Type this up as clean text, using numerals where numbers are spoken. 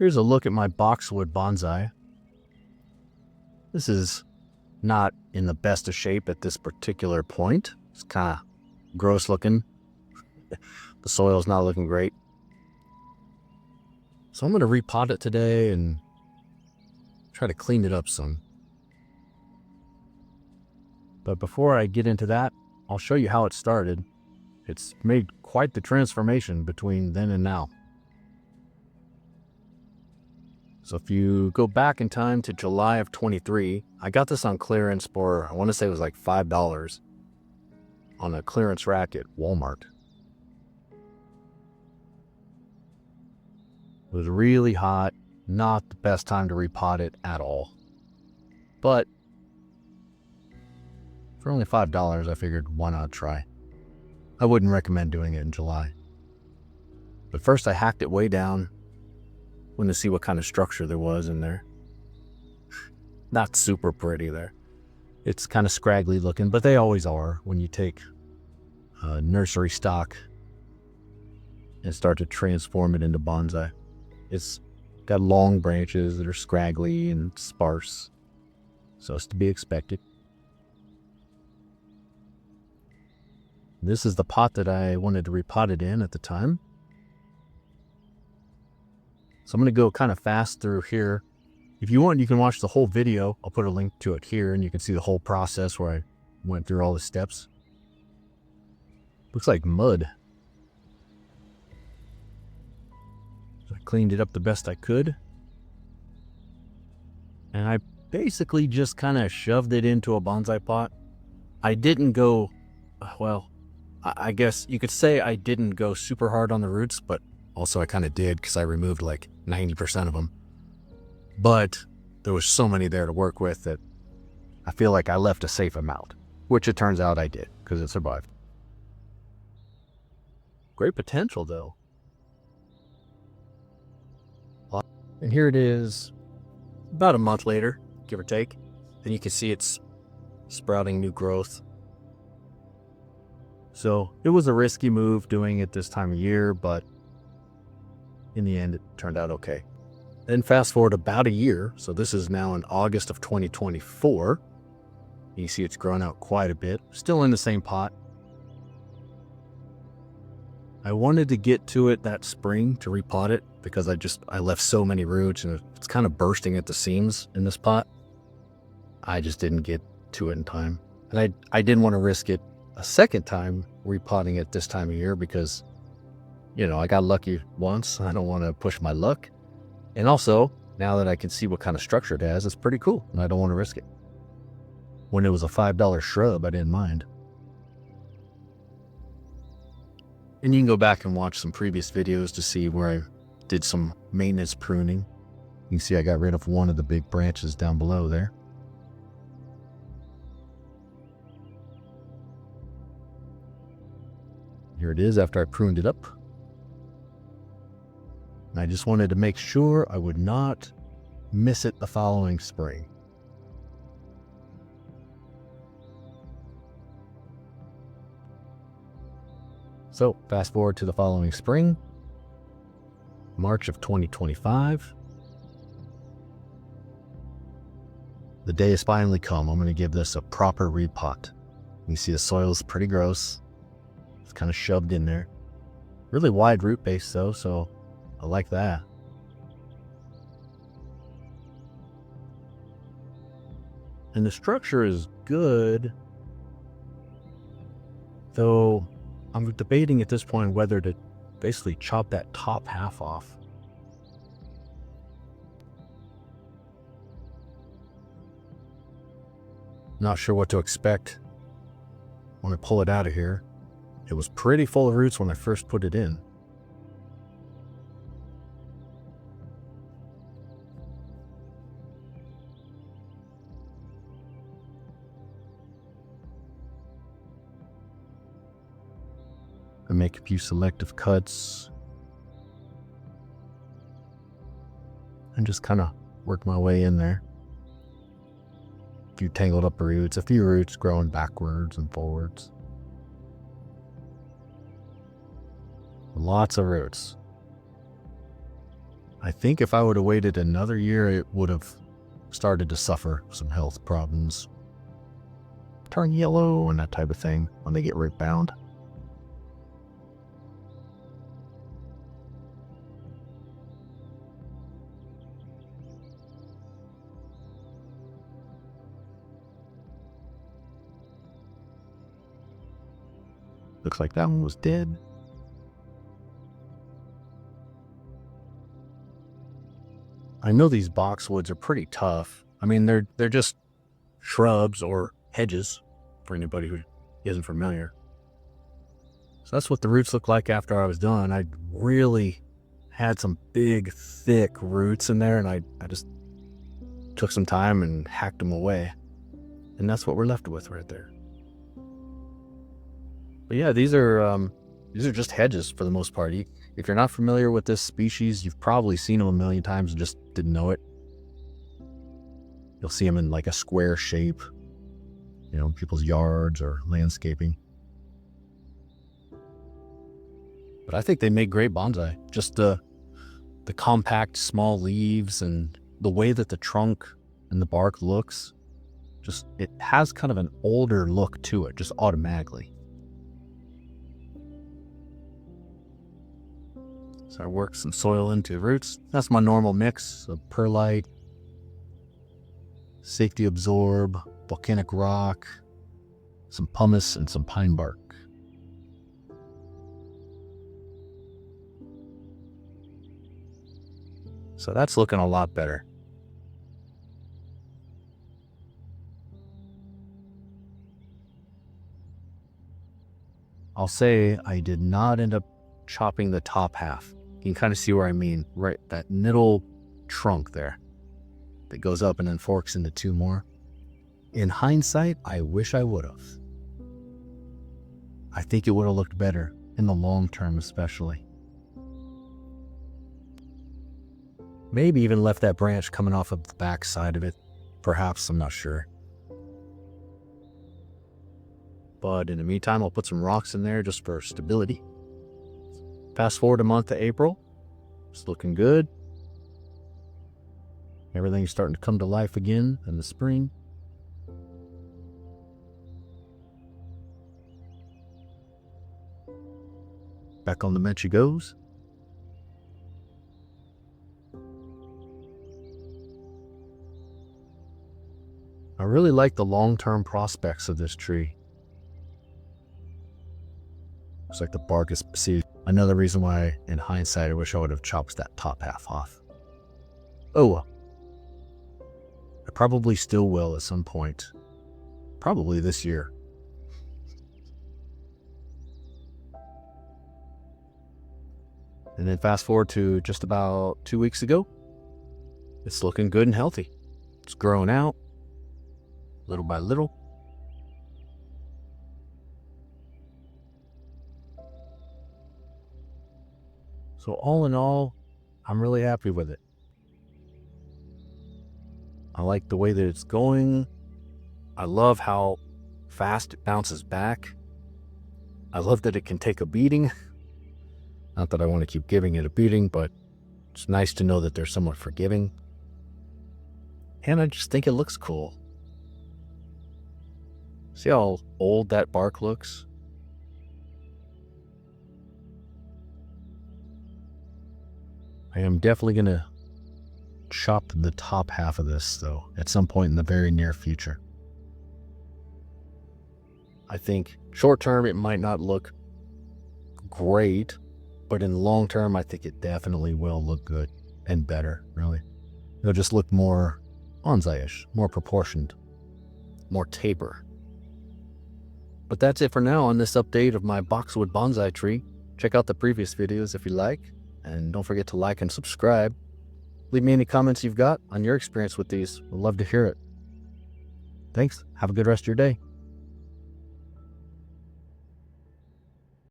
Here's a look at my Boxwood Bonsai. This is not in the best of shape at this particular point. It's kind of gross looking. The soil's not looking great. So I'm going to repot it today and try to clean it up some. But before I get into that, I'll show you how it started. It's made quite the transformation between then and now. So if you go back in time to July of 23, I got this on clearance for, I want to say it was like $5 on a clearance rack at Walmart. It was really hot, not the best time to repot it at all. But for only $5, I figured why not try. I wouldn't recommend doing it in July. But first I hacked it way down. Wanted to see what kind of structure there was in there. Not super pretty there. It's kind of scraggly looking, but they always are when you take nursery stock and start to transform it into bonsai. It's got long branches that are scraggly and sparse, so it's to be expected. This is the pot that I wanted to repot it in at the time. So I'm going to go kind of fast through here. If you want, you can watch the whole video. I'll put a link to it here and you can see the whole process where I went through all the steps. Looks like mud. So I cleaned it up the best I could. And I basically just kind of shoved it into a bonsai pot. I didn't go, well, I guess you could say I didn't go super hard on the roots, but also I kind of did because I removed like 90% of them. But there was so many there to work with that I feel like I left a safe amount, which it turns out I did because it survived. Great potential though. And here it is about a month later, give or take. And you can see it's sprouting new growth. So it was a risky move doing it this time of year, but in the end, it turned out okay. Then fast forward about a year. So this is now in August of 2024. You see it's grown out quite a bit. Still in the same pot. I wanted to get to it that spring to repot it because I left so many roots and it's kind of bursting at the seams in this pot. I just didn't get to it in time. And I didn't want to risk it a second time repotting it this time of year because, you know, I got lucky once. I don't want to push my luck. And also, now that I can see what kind of structure it has, it's pretty cool and I don't want to risk it. When it was a $5 shrub, I didn't mind. And you can go back and watch some previous videos to see where I did some maintenance pruning. You can see I got rid of one of the big branches down below there. Here it is after I pruned it up. And I just wanted to make sure I would not miss it the following spring. So fast forward to the following spring, March of 2025. The day has finally come. I'm going to give this a proper repot. You see the soil is pretty gross. It's kind of shoved in there. Really wide root base though, so I like that. And the structure is good, though I'm debating at this point whether to basically chop that top half off. Not sure what to expect when I pull it out of here. It was pretty full of roots when I first put it in. I make a few selective cuts and just kind of work my way in there. A few tangled up roots, a few roots growing backwards and forwards. Lots of roots. I think if I would have waited another year, it would have started to suffer some health problems. Turn yellow and that type of thing when they get root bound. Looks like that one was dead. I know these boxwoods are pretty tough. I mean, they're just shrubs or hedges for anybody who isn't familiar. So that's what the roots look like after I was done. I really had some big, thick roots in there, and I just took some time and hacked them away. And that's what we're left with right there. But yeah, these are just hedges for the most part. If you're not familiar with this species, you've probably seen them a million times and just didn't know it. You'll see them in like a square shape, people's yards or landscaping. But I think they make great bonsai. Just the compact small leaves and the way that the trunk and the bark looks, it has kind of an older look to it, just automatically. So I work some soil into roots. That's my normal mix of perlite, safety absorb, volcanic rock, some pumice, and some pine bark. So that's looking a lot better. I'll say I did not end up chopping the top half. You can kind of see where I mean, right? That middle trunk there that goes up and then forks into two more. In hindsight, I wish I would have. I think it would have looked better in the long term, especially. Maybe even left that branch coming off of the back side of it. Perhaps, I'm not sure. But in the meantime, I'll put some rocks in there just for stability. Fast forward a month to April. It's looking good. Everything's starting to come to life again in the spring. Back on the bench he goes. I really like the long-term prospects of this tree. Looks like the bark is seed. Another reason why, in hindsight, I wish I would have chopped that top half off. Oh well. I probably still will at some point. Probably this year. And then fast forward to just about 2 weeks ago. It's looking good and healthy. It's growing out, little by little. So all in all, I'm really happy with it. I like the way that it's going. I love how fast it bounces back. I love that it can take a beating. Not that I want to keep giving it a beating, but it's nice to know that they're somewhat forgiving. And I just think it looks cool. See how old that bark looks? I am definitely going to chop the top half of this, though, at some point in the very near future. I think short term it might not look great, but in the long term I think it definitely will look good and better, really. It'll just look more bonsai-ish, more proportioned, more taper. But that's it for now on this update of my boxwood bonsai tree. Check out the previous videos if you like, and don't forget to like and subscribe. Leave me any comments you've got on your experience with these. I'd love to hear it. Thanks. Have a good rest of your day.